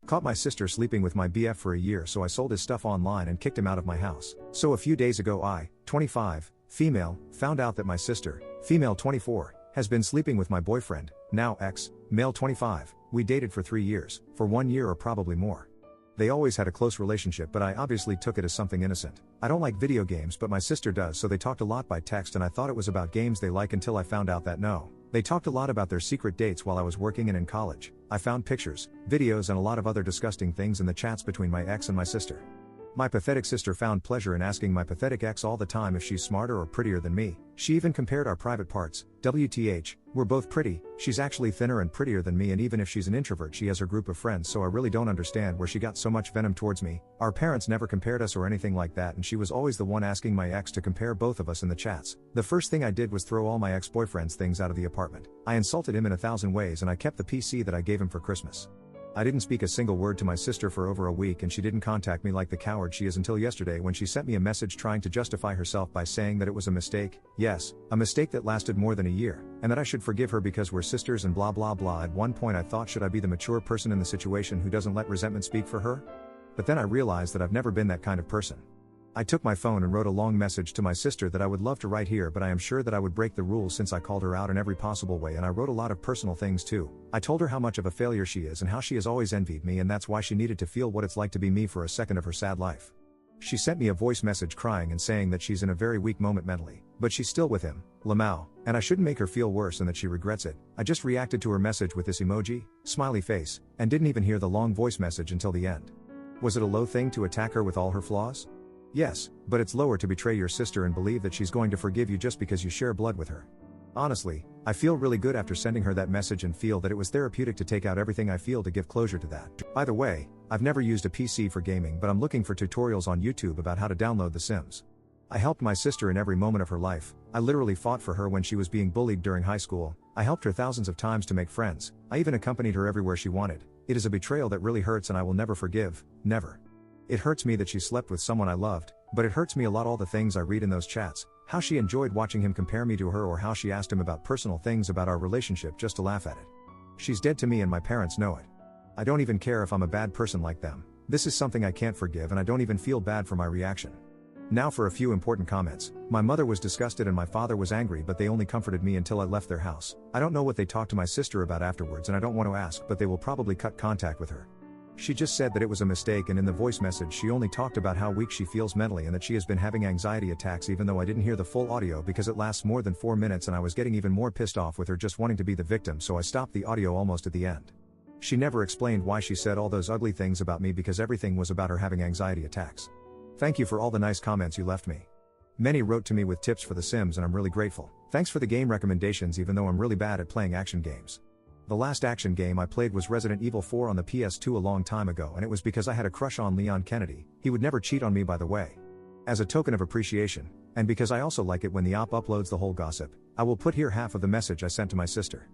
Caught my sister sleeping with my BF for a year, so I sold his stuff online and kicked him out of my house. So a few days ago I, 25, female, found out that my sister, female 24, has been sleeping with my boyfriend, now ex, male 25. We dated for 3 years, for 1 year or probably more. They always had a close relationship, but I obviously took it as something innocent. I don't like video games, but my sister does, so they talked a lot by text and I thought it was about games they like until I found out that no. They talked a lot about their secret dates while I was working and in college. I found pictures, videos and a lot of other disgusting things in the chats between my ex and my sister. My pathetic sister found pleasure in asking my pathetic ex all the time if she's smarter or prettier than me. She even compared our private parts. WTH, we're both pretty, she's actually thinner and prettier than me, and even if she's an introvert she has her group of friends, so I really don't understand where she got so much venom towards me. Our parents never compared us or anything like that, and she was always the one asking my ex to compare both of us in the chats. The first thing I did was throw all my ex-boyfriend's things out of the apartment. I insulted him in 1,000 ways and I kept the PC that I gave him for Christmas. I didn't speak a single word to my sister for over a week, and she didn't contact me like the coward she is until yesterday when she sent me a message trying to justify herself by saying that it was a mistake. Yes, a mistake that lasted more than a year, and that I should forgive her because we're sisters and blah blah blah. At one point I thought, should I be the mature person in the situation who doesn't let resentment speak for her? But then I realized that I've never been that kind of person. I took my phone and wrote a long message to my sister that I would love to write here, but I am sure that I would break the rules since I called her out in every possible way, and I wrote a lot of personal things too. I told her how much of a failure she is and how she has always envied me, and that's why she needed to feel what it's like to be me for a second of her sad life. She sent me a voice message crying and saying that she's in a very weak moment mentally, but she's still with him, Lamau, and I shouldn't make her feel worse and that she regrets it. I just reacted to her message with this emoji, smiley face, and didn't even hear the long voice message until the end. Was it a low thing to attack her with all her flaws? Yes, but it's lower to betray your sister and believe that she's going to forgive you just because you share blood with her. Honestly, I feel really good after sending her that message and feel that it was therapeutic to take out everything I feel to give closure to that. By the way, I've never used a PC for gaming, but I'm looking for tutorials on YouTube about how to download The Sims. I helped my sister in every moment of her life. I literally fought for her when she was being bullied during high school. I helped her thousands of times to make friends. I even accompanied her everywhere she wanted. It is a betrayal that really hurts and I will never forgive, never. It hurts me that she slept with someone I loved, but it hurts me a lot all the things I read in those chats, how she enjoyed watching him compare me to her, or how she asked him about personal things about our relationship just to laugh at it. She's dead to me and my parents know it. I don't even care if I'm a bad person like them. This is something I can't forgive, and I don't even feel bad for my reaction. Now for a few important comments. My mother was disgusted and my father was angry, but they only comforted me until I left their house. I don't know what they talked to my sister about afterwards, and I don't want to ask, but they will probably cut contact with her. She just said that it was a mistake, and in the voice message she only talked about how weak she feels mentally and that she has been having anxiety attacks, even though I didn't hear the full audio because it lasts more than 4 minutes and I was getting even more pissed off with her just wanting to be the victim, so I stopped the audio almost at the end. She never explained why she said all those ugly things about me because everything was about her having anxiety attacks. Thank you for all the nice comments you left me. Many wrote to me with tips for The Sims and I'm really grateful. Thanks for the game recommendations, even though I'm really bad at playing action games. The last action game I played was Resident Evil 4 on the PS2 a long time ago, and it was because I had a crush on Leon Kennedy. He would never cheat on me, by the way. As a token of appreciation, and because I also like it when the op uploads the whole gossip, I will put here half of the message I sent to my sister.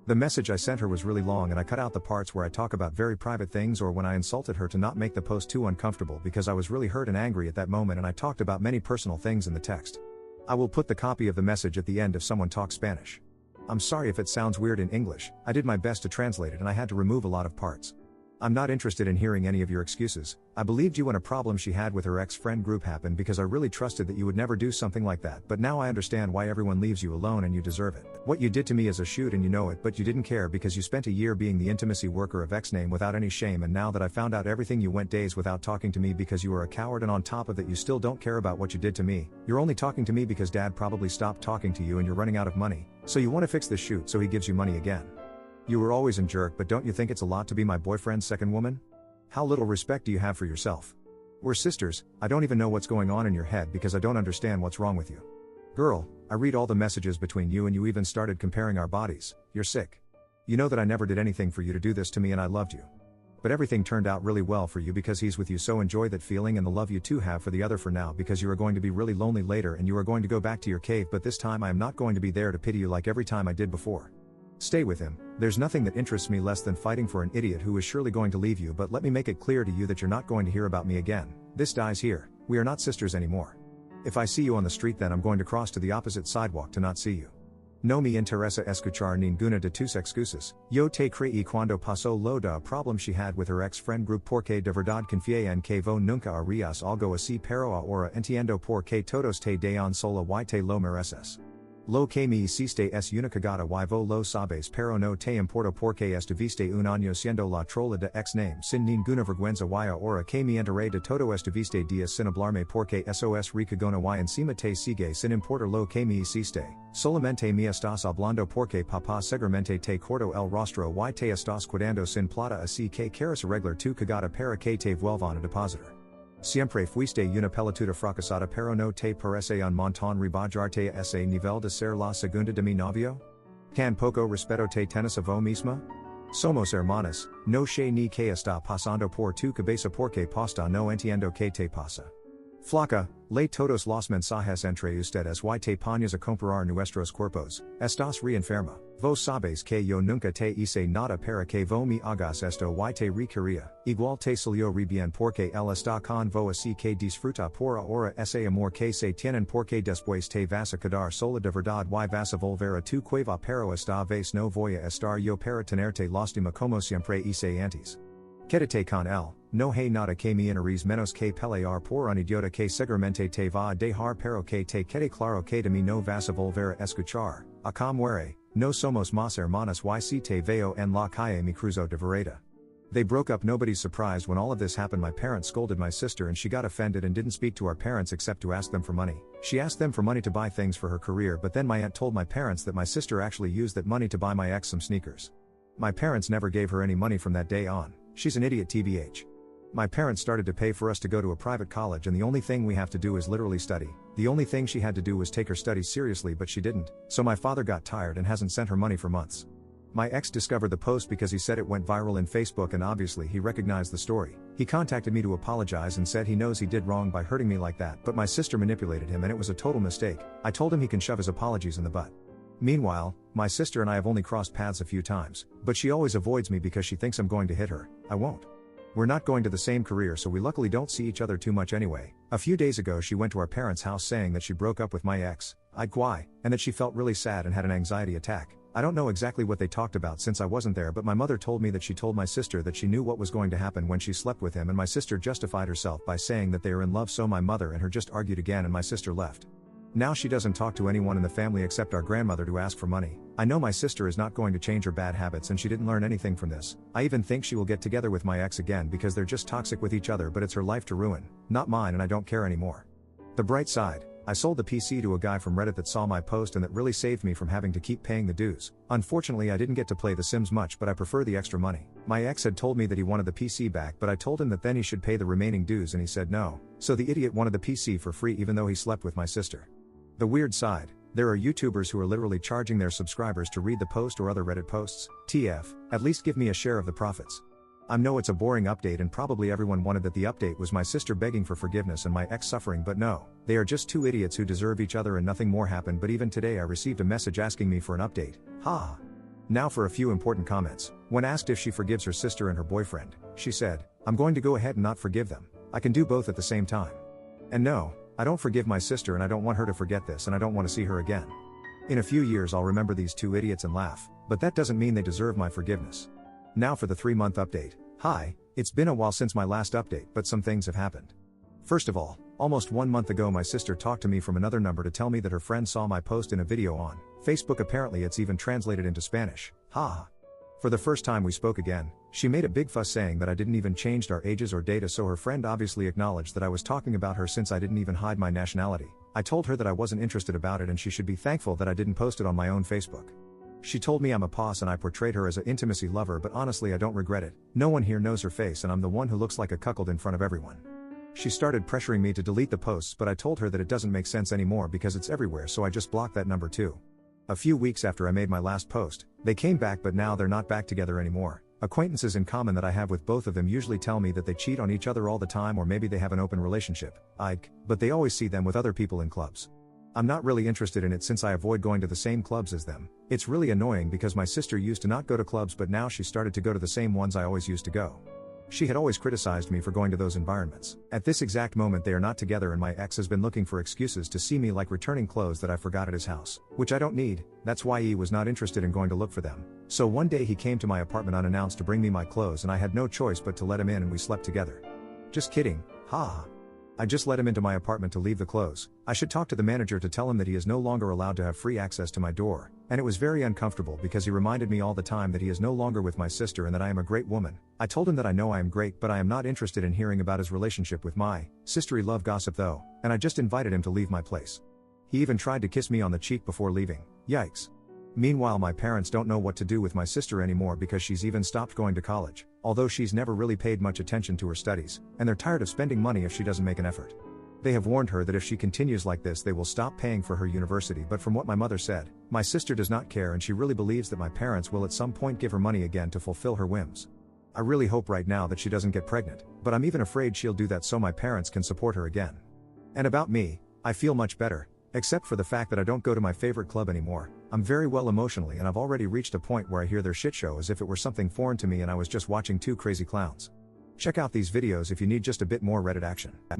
The message I sent her was really long and I cut out the parts where I talk about very private things or when I insulted her to not make the post too uncomfortable because I was really hurt and angry at that moment, and I talked about many personal things in the text. I will put the copy of the message at the end if someone talks Spanish. I'm sorry if it sounds weird in English. I did my best to translate it and I had to remove a lot of parts. I'm not interested in hearing any of your excuses. I believed you when a problem she had with her ex-friend group happened because I really trusted that you would never do something like that, but now I understand why everyone leaves you alone and you deserve it. What you did to me is a shoot and you know it, but you didn't care because you spent a year being the intimacy worker of X name without any shame, and now that I found out everything, you went days without talking to me because you were a coward, and on top of that you still don't care about what you did to me. You're only talking to me because dad probably stopped talking to you and you're running out of money, so you want to fix the shoot so he gives you money again. You were always a jerk, but don't you think it's a lot to be my boyfriend's second woman? How little respect do you have for yourself? We're sisters. I don't even know what's going on in your head because I don't understand what's wrong with you. Girl, I read all the messages between you and you even started comparing our bodies. You're sick. You know that I never did anything for you to do this to me and I loved you. But everything turned out really well for you because he's with you, so enjoy that feeling and the love you two have for the other for now, because you are going to be really lonely later and you are going to go back to your cave, but this time I am not going to be there to pity you like every time I did before. Stay with him. There's nothing that interests me less than fighting for an idiot who is surely going to leave you, but let me make it clear to you that you're not going to hear about me again. This dies here. We are not sisters anymore. If I see you on the street, then I'm going to cross to the opposite sidewalk to not see you. No me interesa escuchar ninguna de tus excusas. Yo te creí cuando pasó lo da problem she had with her ex-friend group porque de verdad confié en que vos nunca harías algo así pero ahora entiendo por que todos te dan sola y te lo mereces. Lo que me hiciste es una cagada y vos lo sabes pero no te importa porque estuviste un año siendo la trola de ex-name sin ninguna vergüenza y ahora que me enteré de todo estuviste días sin hablarme porque eso es recagona y encima te sigue sin importar lo que me hiciste. Solamente me estás hablando porque papá seguramente te cortó el rostro y te estás cuidando sin plata así que quieres arreglar tu cagada para que te vuelvan a depositar. Siempre fuiste una pelotuda fracasada pero no te parece un montón rebajarte a ese nivel de ser la segunda de mi novio? Tan poco respeto te tienes a vos misma? Somos hermanas, no sé ni qué está pasando por tu cabeza porque posta no entiendo qué te pasa. Flaca, lee todos los mensajes entre ustedes y te pones a comparar nuestros cuerpos, estás re enferma. Vos sabes que yo nunca te hice nada para que vos me hagas esto y te requería. Igual te salió re bien porque él está con vos así que disfruta por ahora ese amor que se tienen porque después te vas a quedar sola de verdad y vas a volver a tu cueva pero esta vez no voy a estar yo para tenerte lástima como siempre hice antes. Quédate con él, no hay nada que me interese menos que pelear por un idiota que seguramente te va a dejar pero que te quede claro que de mí no vas a volver a escuchar. A muere, no somos más hermanas y si te veo en la calle me cruzo de vereda. They broke up. Nobody's surprised when all of this happened. My parents scolded my sister and she got offended and didn't speak to our parents except to ask them for money. She asked them for money to buy things for her career, but then my aunt told my parents that my sister actually used that money to buy my ex some sneakers. My parents never gave her any money from that day on. She's an idiot tbh. My parents started to pay for us to go to a private college and the only thing we have to do is literally study. The only thing she had to do was take her studies seriously but she didn't, so my father got tired and hasn't sent her money for months. My ex discovered the post because he said it went viral in Facebook and obviously he recognized the story. He contacted me to apologize and said he knows he did wrong by hurting me like that, but my sister manipulated him and it was a total mistake. I told him he can shove his apologies in the butt. Meanwhile, my sister and I have only crossed paths a few times, but she always avoids me because she thinks I'm going to hit her. I won't. We're not going to the same career so we luckily don't see each other too much anyway. A few days ago she went to our parents' house saying that she broke up with my ex, I'd why, and that she felt really sad and had an anxiety attack. I don't know exactly what they talked about since I wasn't there, but my mother told me that she told my sister that she knew what was going to happen when she slept with him, and my sister justified herself by saying that they are in love, so my mother and her just argued again and my sister left. Now she doesn't talk to anyone in the family except our grandmother to ask for money. I know my sister is not going to change her bad habits and she didn't learn anything from this. I even think she will get together with my ex again because they're just toxic with each other, but it's her life to ruin, not mine, and I don't care anymore. The bright side, I sold the PC to a guy from Reddit that saw my post and that really saved me from having to keep paying the dues. Unfortunately I didn't get to play The Sims much, but I prefer the extra money. My ex had told me that he wanted the PC back, but I told him that then he should pay the remaining dues and he said no, so the idiot wanted the PC for free even though he slept with my sister. The weird side, there are YouTubers who are literally charging their subscribers to read the post or other Reddit posts. TF, at least give me a share of the profits. I know it's a boring update and probably everyone wanted that the update was my sister begging for forgiveness and my ex suffering, but no, they are just two idiots who deserve each other and nothing more happened. But even today I received a message asking me for an update. Ha! Now for a few important comments. When asked if she forgives her sister and her boyfriend, she said, I'm going to go ahead and not forgive them. I can do both at the same time. And no, I don't forgive my sister and I don't want her to forget this and I don't want to see her again. In a few years I'll remember these two idiots and laugh, but that doesn't mean they deserve my forgiveness. Now for the 3-month update. Hi, it's been a while since my last update, but some things have happened. First of all, almost 1 month ago my sister talked to me from another number to tell me that her friend saw my post in a video on Facebook. Apparently it's even translated into Spanish. Ha! For the first time we spoke again, she made a big fuss saying that I didn't even change our ages or data, so her friend obviously acknowledged that I was talking about her since I didn't even hide my nationality. I told her that I wasn't interested about it and she should be thankful that I didn't post it on my own Facebook. She told me I'm a boss and I portrayed her as an intimacy lover, but honestly I don't regret it. No one here knows her face and I'm the one who looks like a cuckold in front of everyone. She started pressuring me to delete the posts, but I told her that it doesn't make sense anymore because it's everywhere, so I just blocked that number too. A few weeks after I made my last post, they came back, but now they're not back together anymore. Acquaintances in common that I have with both of them usually tell me that they cheat on each other all the time, or maybe they have an open relationship. But they always see them with other people in clubs. I'm not really interested in it since I avoid going to the same clubs as them. It's really annoying because my sister used to not go to clubs, but now she started to go to the same ones I always used to go. She had always criticized me for going to those environments. At this exact moment they are not together and my ex has been looking for excuses to see me, like returning clothes that I forgot at his house, which I don't need. That's why he was not interested in going to look for them. So one day he came to my apartment unannounced to bring me my clothes and I had no choice but to let him in and we slept together. Just kidding, haha. I just let him into my apartment to leave the clothes. I should talk to the manager to tell him that he is no longer allowed to have free access to my door, and it was very uncomfortable because he reminded me all the time that he is no longer with my sister and that I am a great woman. I told him that I know I am great, but I am not interested in hearing about his relationship with my sister. He loved gossip though, and I just invited him to leave my place. He even tried to kiss me on the cheek before leaving. Yikes. Meanwhile, my parents don't know what to do with my sister anymore because she's even stopped going to college, although she's never really paid much attention to her studies, and they're tired of spending money if she doesn't make an effort. They have warned her that if she continues like this they will stop paying for her university, but from what my mother said, my sister does not care and she really believes that my parents will at some point give her money again to fulfill her whims. I really hope right now that she doesn't get pregnant, but I'm even afraid she'll do that so my parents can support her again. And about me, I feel much better, except for the fact that I don't go to my favorite club anymore. I'm very well emotionally and I've already reached a point where I hear their shit show as if it were something foreign to me and I was just watching two crazy clowns. Check out these videos if you need just a bit more Reddit action.